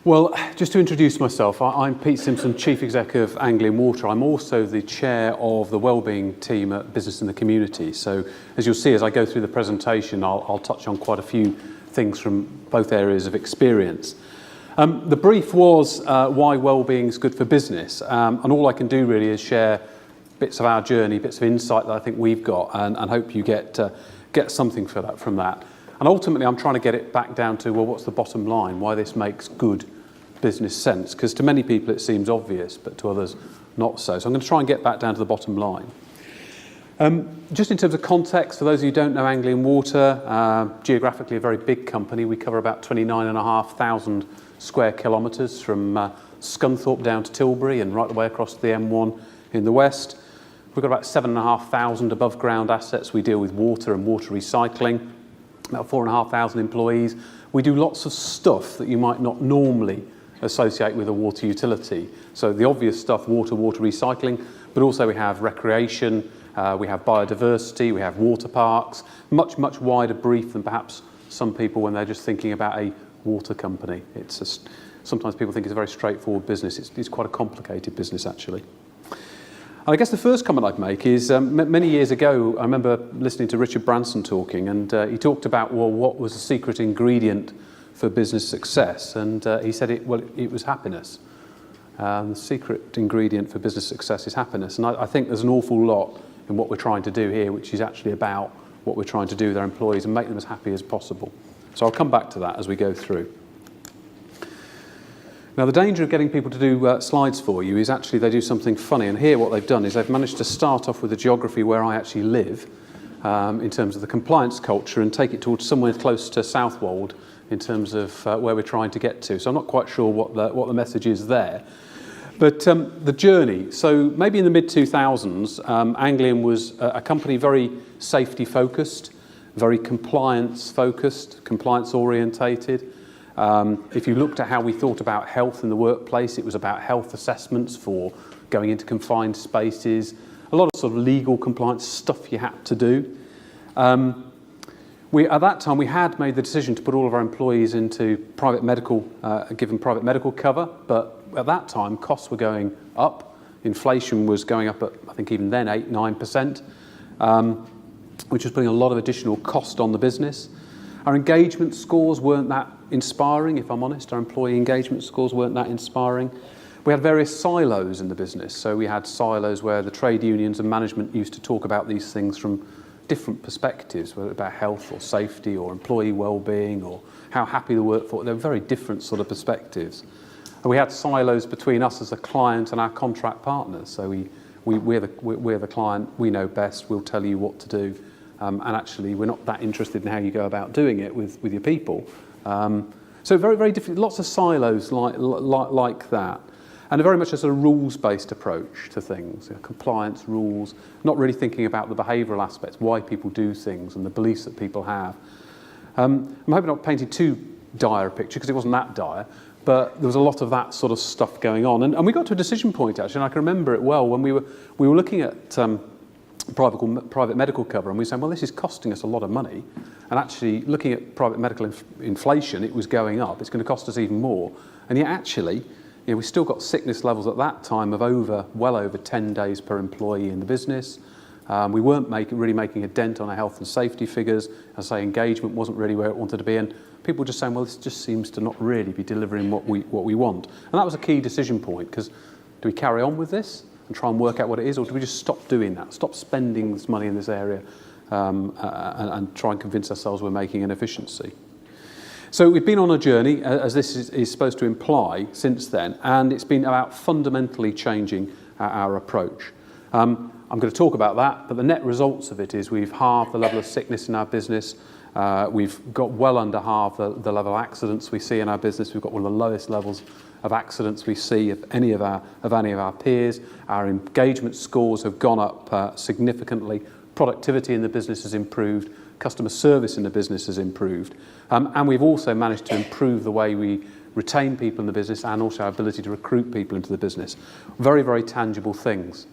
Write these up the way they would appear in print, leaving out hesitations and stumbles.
Well, just to introduce myself, I'm Pete Simpson, Chief Exec of Anglian Water. I'm also the Chair of the Wellbeing team at Business in the Community. So as you'll see, as I go through the presentation, I'll touch on quite a few things from both areas of experience. The brief was why wellbeing is good for business, and all I can do really is share bits of our journey, bits of insight that I think we've got, and hope you get something from that. And ultimately, I'm trying to get it back down to, well, what's the bottom line? Why this makes good business sense? Because to many people it seems obvious, but to others not so. So I'm going to try and get back down to the bottom line. Just in terms of context, for those of you who don't know Anglian Water, geographically a very big company. We cover about 29,500 square kilometres from Scunthorpe down to Tilbury and right the way across to the M1 in the west. We've got about 7,500 above ground assets. We deal with water and water recycling, about 4,500 employees. We do lots of stuff that you might not normally associate with a water utility. So the obvious stuff, water recycling, but also we have recreation, we have biodiversity, we have water parks, much wider brief than perhaps some people when they're just thinking about a water company. Sometimes people think it's a very straightforward business. It's quite a complicated business actually. And I guess the first comment I'd make is many years ago, I remember listening to Richard Branson talking, and he talked about, well, what was the secret ingredient for business success? And he said, it was happiness. The secret ingredient for business success is happiness. And I think there's an awful lot in what we're trying to do here, which is actually about what we're trying to do with our employees and make them as happy as possible. So I'll come back to that as we go through. Now, the danger of getting people to do slides for you is actually they do something funny. And here what they've done is they've managed to start off with the geography where I actually live in terms of the compliance culture and take it towards somewhere close to Southwold in terms of where we're trying to get to. So I'm not quite sure what the message is there. But the journey, so maybe in the mid-2000s, Anglian was a company very safety-focused, very compliance-focused, compliance-orientated. If you looked at how we thought about health in the workplace, it was about health assessments for going into confined spaces, a lot of sort of legal compliance stuff you had to do. At that time, we had made the decision to put all of our employees into private medical, give them private medical cover, but at that time, costs were going up. Inflation was going up at, I think even then, 8-9%, which was putting a lot of additional cost on the business. Our engagement scores weren't that inspiring, if I'm honest. Our employee engagement scores weren't that inspiring. We had various silos in the business. So we had silos where the trade unions and management used to talk about these things from different perspectives, whether about health or safety or employee well-being or how happy the workforce. They were very different sort of perspectives. And we had silos between us as a client and our contract partners. So we're the client, we know best, we'll tell you what to do. And actually, we're not that interested in how you go about doing it with your people. So very, very different, lots of silos like that. And very much a sort of rules-based approach to things, compliance rules, not really thinking about the behavioural aspects, why people do things and the beliefs that people have. I'm hoping I'm not painting too dire a picture, because it wasn't that dire, but there was a lot of that sort of stuff going on. And we got to a decision point, actually, and I can remember it well, when we were looking at private medical cover, and we said, well, this is costing us a lot of money, and actually looking at private medical inflation, it was going up, it's going to cost us even more, and yet actually, we still got sickness levels at that time of well over 10 days per employee in the business. We weren't really making a dent on our health and safety figures. As I say, engagement wasn't really where it wanted to be, and people were just saying, well, this just seems to not really be delivering what we want. And that was a key decision point, because do we carry on with this and try and work out what it is, or do we just stop doing that, stop spending this money in this area and try and convince ourselves we're making an efficiency? So we've been on a journey, as this is supposed to imply, since then, and it's been about fundamentally changing our approach. I'm going to talk about that, but the net results of it is we've halved the level of sickness in our business. We've got well under half the level of accidents we see in our business. We've got one of the lowest levels of accidents we see of any of our peers. Our engagement scores have gone up significantly. Productivity in the business has improved. Customer service in the business has improved. And we've also managed to improve the way we retain people in the business and also our ability to recruit people into the business. Very, very tangible things.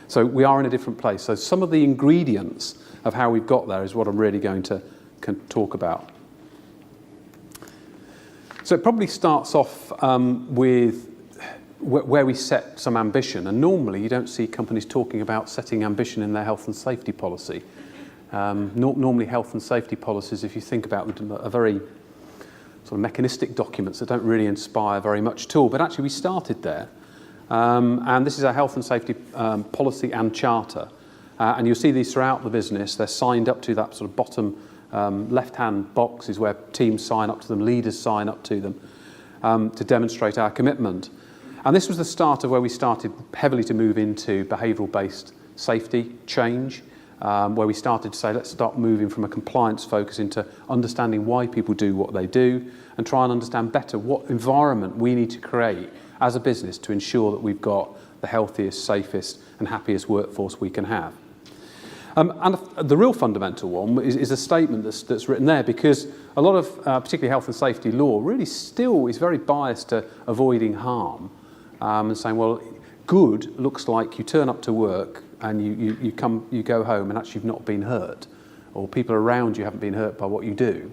So we are in a different place. So some of the ingredients of how we've got there is what I'm really going to talk about. So So it probably starts off with where we set some ambition, and normally you don't see companies talking about setting ambition in their health and safety policy. Normally health and safety policies, if you think about them, are very sort of mechanistic documents that don't really inspire very much at all, but actually we started there. And this is our health and safety policy and charter. And you'll see these throughout the business. They're signed up to that sort of bottom left-hand box is where teams sign up to them, leaders sign up to them to demonstrate our commitment. And this was the start of where we started heavily to move into behavioural-based safety change, where we started to say, let's start moving from a compliance focus into understanding why people do what they do and try and understand better what environment we need to create as a business to ensure that we've got the healthiest, safest and happiest workforce we can have. And the real fundamental one is a statement that's written there, because a lot of particularly health and safety law really still is very biased to avoiding harm and saying, well, good looks like you turn up to work and you go home and actually you've not been hurt, or people around you haven't been hurt by what you do.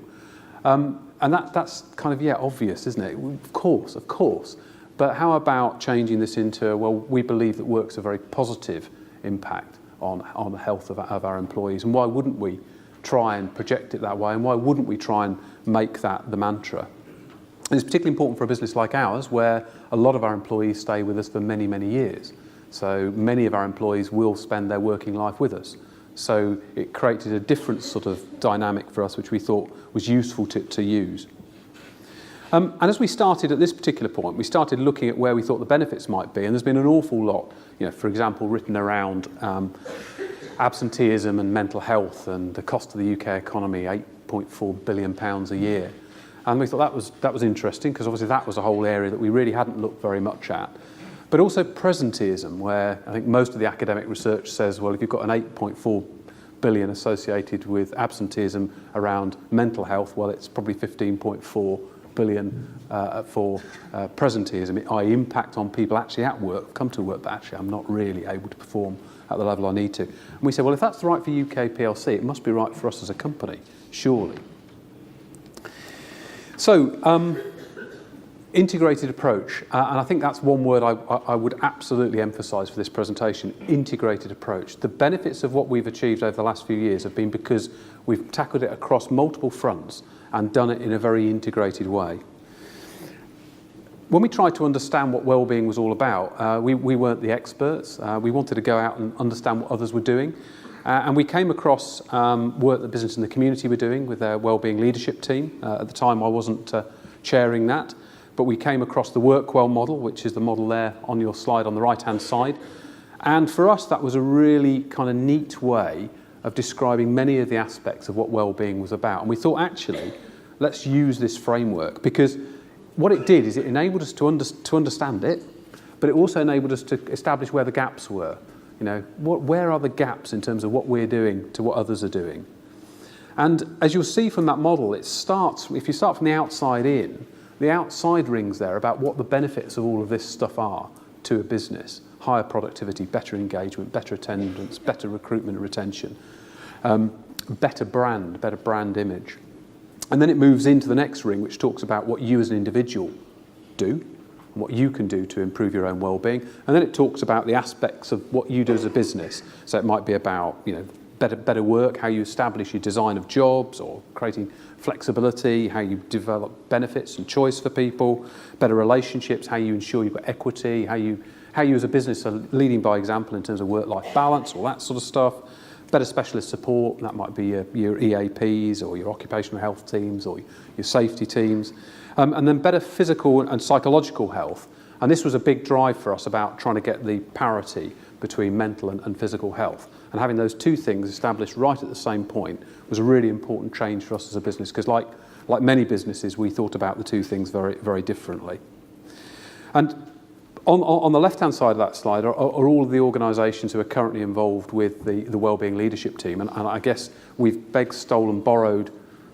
And that's kind of, obvious, isn't it? Of course. But how about changing this into, well, we believe that work's a very positive impact on the health of our employees, and why wouldn't we try and project it that way, and why wouldn't we try and make that the mantra? And it's particularly important for a business like ours, where a lot of our employees stay with us for many, many years. So many of our employees will spend their working life with us. So it created a different sort of dynamic for us, which we thought was useful to use. And as we started at this particular point, we started looking at where we thought the benefits might be, and there's been an awful lot, for example, written around absenteeism and mental health and the cost of the UK economy, £8.4 billion a year. And we thought that was interesting, because obviously that was a whole area that we really hadn't looked very much at. But also presenteeism, where I think most of the academic research says, well, if you've got an 8.4 billion associated with absenteeism around mental health, well, it's probably 15.4 billion for presenteeism, i.e. impact on people actually at work, come to work, but actually I'm not really able to perform at the level I need to. And we said, well, if that's right for UK PLC, it must be right for us as a company, surely. So, integrated approach, and I think that's one word I would absolutely emphasise for this presentation, integrated approach. The benefits of what we've achieved over the last few years have been because we've tackled it across multiple fronts and done it in a very integrated way. When we tried to understand what wellbeing was all about, we weren't the experts. We wanted to go out and understand what others were doing. And we came across work that business and the community were doing with their wellbeing leadership team. At the time I wasn't chairing that, but we came across the WorkWell model, which is the model there on your slide on the right-hand side. And for us, that was a really kind of neat way of describing many of the aspects of what wellbeing was about. And we thought, actually, let's use this framework, because what it did is it enabled us to understand it, but it also enabled us to establish where the gaps were. Where are the gaps in terms of what we're doing to what others are doing? And as you'll see from that model, if you start from the outside in, the outside rings there about what the benefits of all of this stuff are to a business. Higher productivity, better engagement, better attendance, better recruitment and retention, better brand image. And then it moves into the next ring, which talks about what you as an individual do, and what you can do to improve your own well-being. And then it talks about the aspects of what you do as a business. So it might be about, better work, how you establish your design of jobs, or creating flexibility, how you develop benefits and choice for people, better relationships, how you ensure you've got equity, how you as a business are leading by example in terms of work-life balance, all that sort of stuff. Better specialist support, that might be your EAPs or your occupational health teams or your safety teams. And then better physical and psychological health. And this was a big drive for us about trying to get the parity between mental and physical health. And having those two things established right at the same point was a really important change for us as a business, because like many businesses, we thought about the two things very, very differently. And on the left-hand side of that slide are all of the organisations who are currently involved with the wellbeing leadership team. And I guess we've begged, stolen, borrowed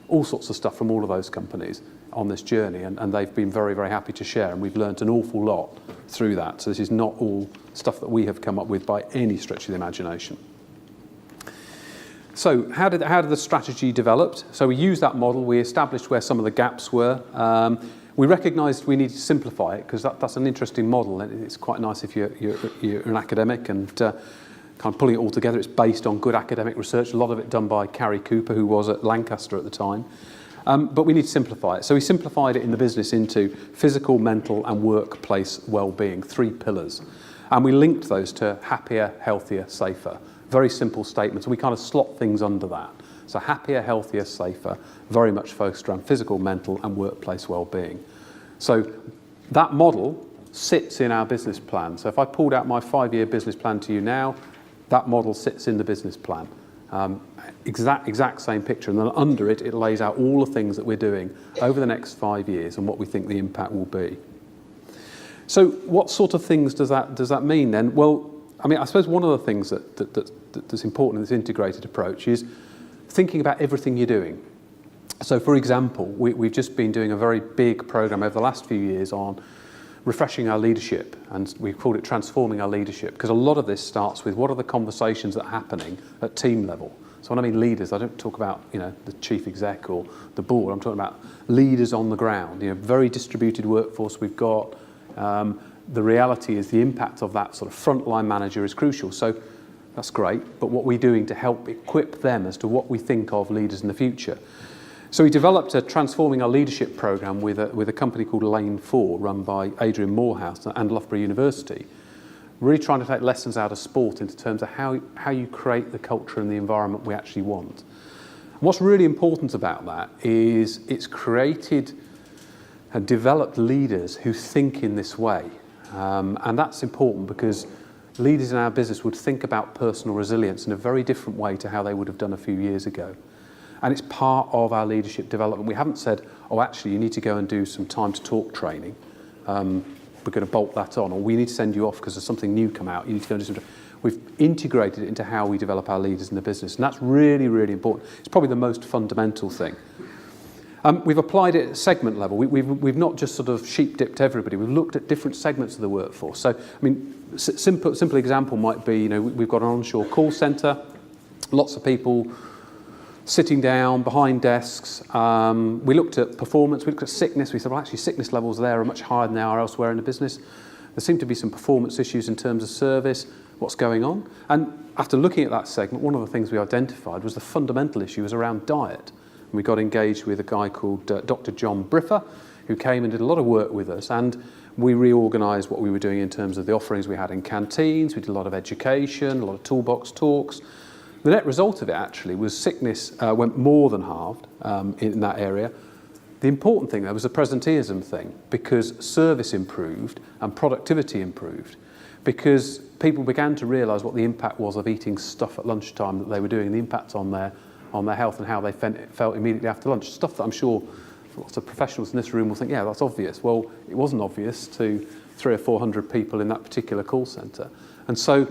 all sorts of stuff from all of those companies on this journey, and they've been very, very happy to share, and we've learnt an awful lot through that. So this is not all stuff that we have come up with by any stretch of the imagination. So how did the strategy develop? So we used that model, we established where some of the gaps were. We recognised we needed to simplify it because that's an interesting model. It's quite nice if you're an academic and kind of pulling it all together. It's based on good academic research, a lot of it done by Carrie Cooper, who was at Lancaster at the time. But we need to simplify it. So we simplified it in the business into physical, mental and workplace well-being, 3 pillars. And we linked those to happier, healthier, safer. Very simple statements. We kind of slot things under that. So happier, healthier, safer, very much focused around physical, mental and workplace well-being. So that model sits in our business plan. So if I pulled out my 5-year business plan to you now, that model sits in the business plan. Exact same picture, and then under it, it lays out all the things that we're doing over the next 5 years and what we think the impact will be. So what sort of things does that mean then? Well, I mean, I suppose one of the things that's important in this integrated approach is thinking about everything you're doing. So for example, we've just been doing a very big program over the last few years on refreshing our leadership, and we've called it transforming our leadership, because a lot of this starts with what are the conversations that are happening at team level. So when I mean leaders, I don't talk about, you know, the chief exec or the board. I'm talking about leaders on the ground. You know, very distributed workforce we've got. The reality is the impact of that sort of frontline manager is crucial. So that's great, but what are we doing to help equip them as to what we think of leaders in the future? So we developed a Transforming Our Leadership programme with a company called Lane 4, run by Adrian Morehouse and Loughborough University, really trying to take lessons out of sport into terms of how you create the culture and the environment we actually want. And what's really important about that is it's created and developed leaders who think in this way. And that's important because leaders in our business would think about personal resilience in a very different way to how they would have done a few years ago. And it's part of our leadership development. We haven't said, oh, actually, you need to go and do some time to talk training. We're going to bolt that on, or we need to send you off because there's something new come out. You need to go and do some. We've integrated it into how we develop our leaders in the business, and that's really, really important. It's probably the most fundamental thing. We've applied it at segment level. We've not just sort of sheep-dipped everybody. We've looked at different segments of the workforce. So, I mean, simple example might be, you know, we've got an onshore call centre, lots of people sitting down behind desks. We looked at performance, we looked at sickness. We said, well, actually, sickness levels there are much higher than they are elsewhere in the business. There seem to be some performance issues in terms of service. What's going on? And after looking at that segment, one of the things we identified was the fundamental issue was around diet. We got engaged with a guy called Dr. John Briffer, who came and did a lot of work with us, and we reorganised what we were doing in terms of the offerings we had in canteens. We did a lot of education, a lot of toolbox talks. The net result of it actually was sickness went more than halved in that area. The important thing there was the presenteeism thing, because service improved and productivity improved, because people began to realise what the impact was of eating stuff at lunchtime that they were doing, the impact on their health and how they felt immediately after lunch. Stuff that I'm sure lots of professionals in this room will think, yeah, that's obvious. Well, it wasn't obvious to 300 or 400 people in that particular call centre. And so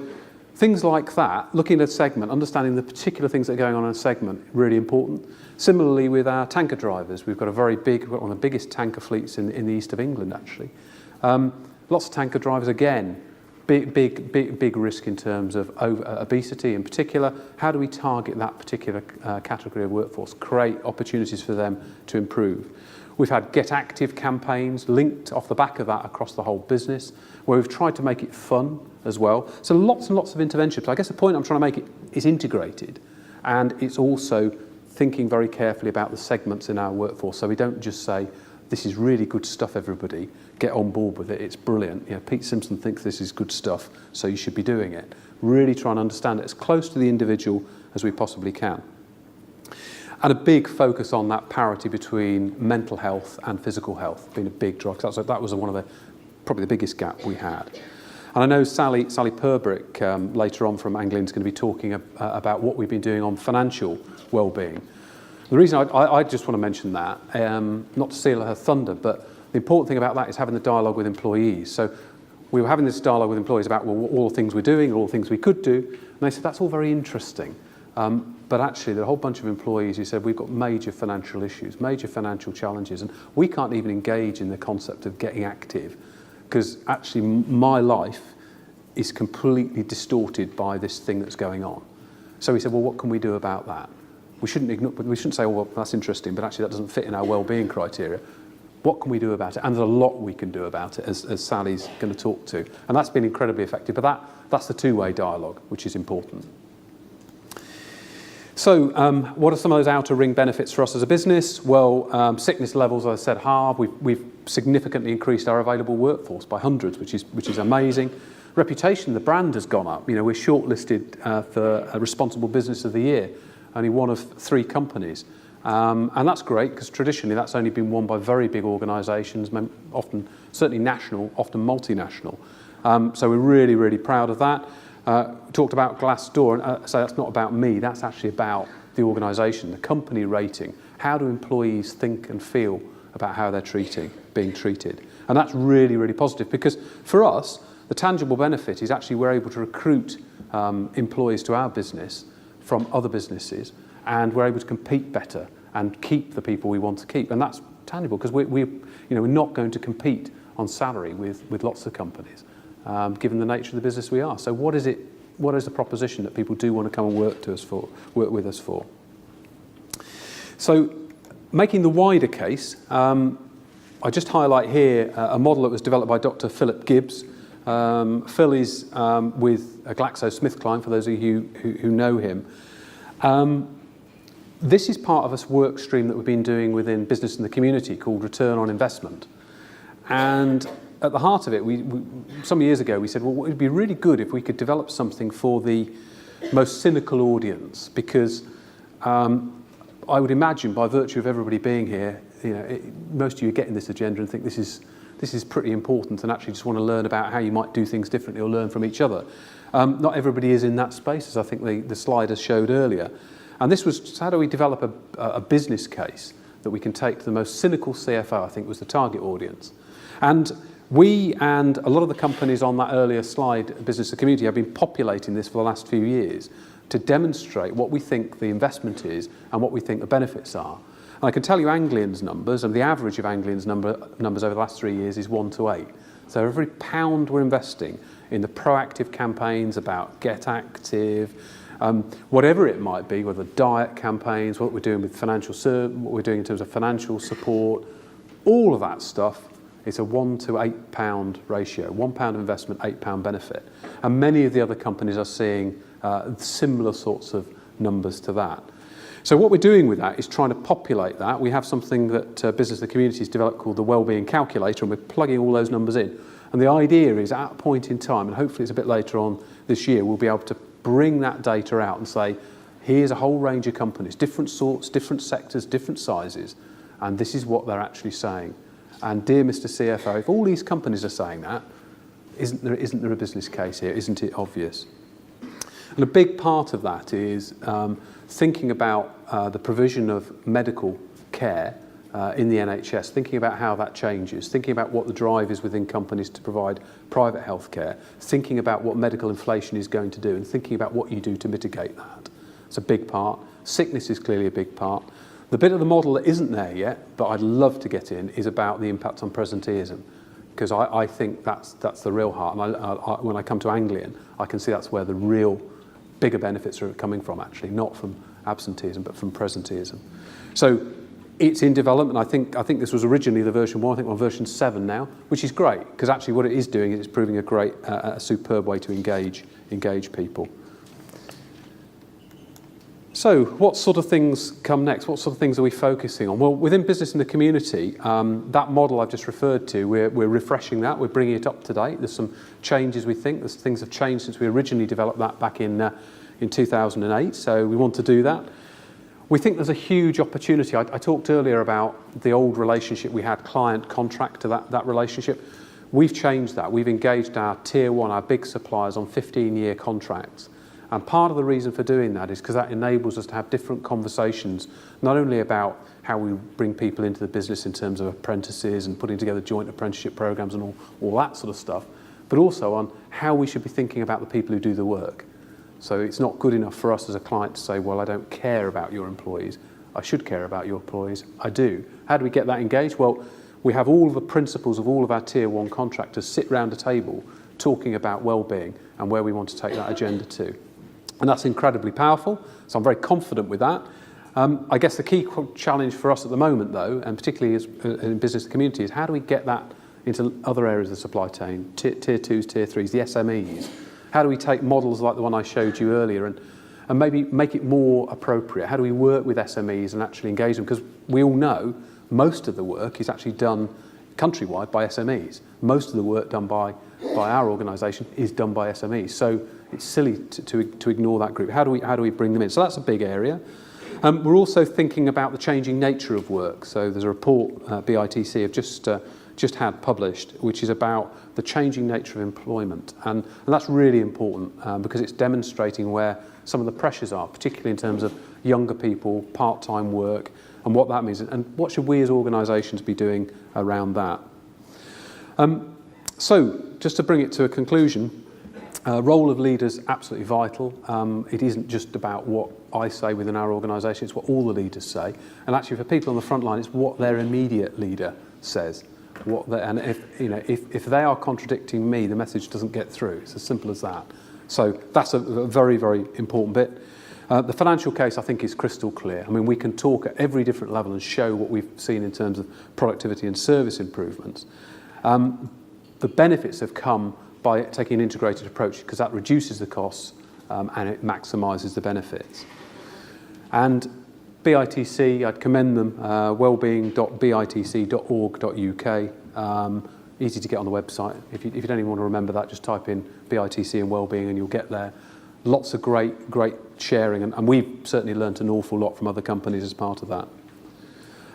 things like that, looking at a segment, understanding the particular things that are going on in a segment, really important. Similarly with our tanker drivers, we've got one of the biggest tanker fleets in the east of England, actually. Lots of tanker drivers, again, big risk in terms of obesity in particular. How do we target that particular category of workforce, create opportunities for them to improve? We've had Get Active campaigns linked off the back of that across the whole business, where we've tried to make it fun as well. So lots and lots of interventions. I guess the point I'm trying to make is integrated, and it's also thinking very carefully about the segments in our workforce. So we don't just say, this is really good stuff, everybody, get on board with it, it's brilliant. You know, Pete Simpson thinks this is good stuff, so you should be doing it. Really try and understand it as close to the individual as we possibly can. And a big focus on that parity between mental health and physical health, being a big drive. That was one of probably the biggest gap we had. And I know Sally Purbrick later on from Anglian is going to be talking about what we've been doing on financial well-being. The reason I just want to mention that, not to steal her thunder, but the important thing about that is having the dialogue with employees. So we were having this dialogue with employees about all the things we're doing, all the things we could do, and they said, that's all very interesting. But actually, there are a whole bunch of employees who said, we've got major financial issues, major financial challenges, and we can't even engage in the concept of getting active, because actually my life is completely distorted by this thing that's going on. So we said, well, what can we do about that? We shouldn't say, oh, well, that's interesting, but actually that doesn't fit in our well-being criteria. What can we do about it? And there's a lot we can do about it, as Sally's going to talk to. And that's been incredibly effective. But that's the two-way dialogue, which is important. So what are some of those outer ring benefits for us as a business? Well, sickness levels, as I said, halved. We've significantly increased our available workforce by hundreds, which is amazing. Reputation, the brand has gone up. You know, we're shortlisted for a Responsible Business of the Year, only one of 3 companies. And that's great, because traditionally that's only been won by very big organisations, often certainly national, often multinational. So we're really, really proud of that. Talked about Glassdoor, and so that's not about me, that's actually about the organisation, the company rating. How do employees think and feel about how they're being treated? And that's really, really positive, because for us, the tangible benefit is actually we're able to recruit employees to our business from other businesses, and we're able to compete better and keep the people we want to keep. And that's tangible, because we're not going to compete on salary with lots of companies, given the nature of the business we are. So what is the proposition that people do want to come and work with us for? So making the wider case, I just highlight here a model that was developed by Dr. Philip Gibbs. Phil is with GlaxoSmithKline, for those of you who know him. This is part of a work stream that we've been doing within business and the community called Return on Investment. And at the heart of it, some years ago, we said, well, it would be really good if we could develop something for the most cynical audience, because I would imagine, by virtue of everybody being here, most of you are getting this agenda and think this is pretty important, and actually just want to learn about how you might do things differently or learn from each other. Not everybody is in that space, as I think the sliders showed earlier. And this was just, how do we develop a business case that we can take to the most cynical CFO, I think was the target audience. And we and a lot of the companies on that earlier slide, business and community, have been populating this for the last few years to demonstrate what we think the investment is and what we think the benefits are. And I can tell you Anglian's numbers, and the average of Anglian's numbers over the last 3 years is 1 to 8. So every £1 we're investing in the proactive campaigns about get active, whatever it might be, whether diet campaigns, what we're doing with what we're doing in terms of financial support, all of that stuff, it's a 1 to £8 ratio. £1 investment, £8 benefit. And many of the other companies are seeing similar sorts of numbers to that. So what we're doing with that is trying to populate that. We have something that Business and the Community has developed called the Wellbeing Calculator, and we're plugging all those numbers in. And the idea is, at a point in time, and hopefully it's a bit later on this year, we'll be able to bring that data out and say, here's a whole range of companies, different sorts, different sectors, different sizes, and this is what they're actually saying. And dear Mr. CFO, if all these companies are saying that, isn't there a business case here? Isn't it obvious? And a big part of that is thinking about the provision of medical care in the NHS, thinking about how that changes, thinking about what the drive is within companies to provide private health care, thinking about what medical inflation is going to do, and thinking about what you do to mitigate that. It's a big part. Sickness is clearly a big part. The bit of the model that isn't there yet, but I'd love to get in, is about the impact on presenteeism, because I think that's the real heart. And when I come to Anglian, I can see that's where the real bigger benefits are coming from, actually, not from absenteeism, but from presenteeism. So it's in development. I think this was originally the version 1. I think we're on version 7 now, which is great, because actually what it is doing is it's proving a superb way to engage people. So what sort of things come next? What sort of things are we focusing on? Well, within business and the community, that model I've just referred to, we're refreshing that. We're bringing it up to date. There's some changes, we think. Things have changed since we originally developed that back in 2008. So we want to do that. We think there's a huge opportunity. I talked earlier about the old relationship we had, client-contractor, that relationship. We've changed that. We've engaged our tier 1, our big suppliers, on 15-year contracts. And part of the reason for doing that is because that enables us to have different conversations, not only about how we bring people into the business in terms of apprentices and putting together joint apprenticeship programs and all that sort of stuff, but also on how we should be thinking about the people who do the work. So it's not good enough for us as a client to say, well, I don't care about your employees. I should care about your employees. I do. How do we get that engaged? Well, we have all of the principals of all of our tier 1 contractors sit round a table talking about well-being and where we want to take that agenda to. And that's incredibly powerful, so I'm very confident with that. I guess the key challenge for us at the moment, though, and particularly as in business community, is how do we get that into other areas of the supply chain, tier 2s, tier 3s, the SMEs? How do we take models like the one I showed you earlier and maybe make it more appropriate? How do we work with SMEs and actually engage them? Because we all know most of the work is actually done countrywide by SMEs. Most of the work done by our organisation is done by SMEs. So it's silly to ignore that group. How do we bring them in? So that's a big area. We're also thinking about the changing nature of work. So there's a report BITC have just had published, which is about the changing nature of employment. And that's really important because it's demonstrating where some of the pressures are, particularly in terms of younger people, part-time work, and what that means. And what should we as organisations be doing around that? So just to bring it to a conclusion, role of leaders absolutely vital. It isn't just about what I say within our organisation, it's what all the leaders say. And actually for people on the front line, it's what their immediate leader says. And if they are contradicting me, the message doesn't get through. It's as simple as that. So that's a very, very important bit. The financial case, I think, is crystal clear. I mean, we can talk at every different level and show what we've seen in terms of productivity and service improvements. The benefits have come by taking an integrated approach because that reduces the costs and it maximises the benefits. And BITC, I'd commend them, wellbeing.bitc.org.uk. Easy to get on the website. If you don't even want to remember that, just type in BITC and wellbeing and you'll get there. Lots of great sharing, and we've certainly learnt an awful lot from other companies as part of that.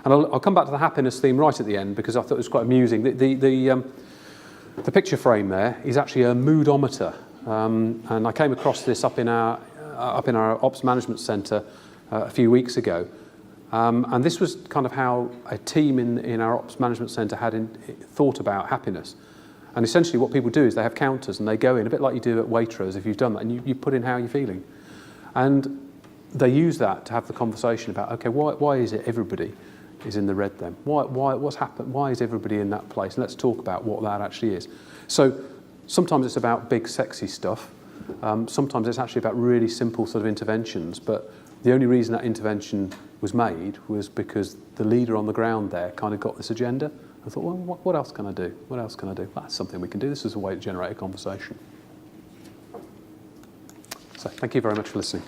And I'll come back to the happiness theme right at the end because I thought it was quite amusing. The picture frame there is actually a moodometer, and I came across this up in our Ops Management Centre a few weeks ago. And this was kind of how a team in our Ops Management Centre had thought about happiness. And essentially what people do is they have counters and they go in, a bit like you do at Waitrose if you've done that, and you put in how you're feeling. And they use that to have the conversation about, okay, why is it everybody is in the red then? What's happened? Why is everybody in that place? And let's talk about what that actually is. So sometimes it's about big sexy stuff. Sometimes it's actually about really simple sort of interventions, but the only reason that intervention was made was because the leader on the ground there kind of got this agenda. I thought, well, what else can I do? What else can I do? Well, that's something we can do. This is a way to generate a conversation. So thank you very much for listening.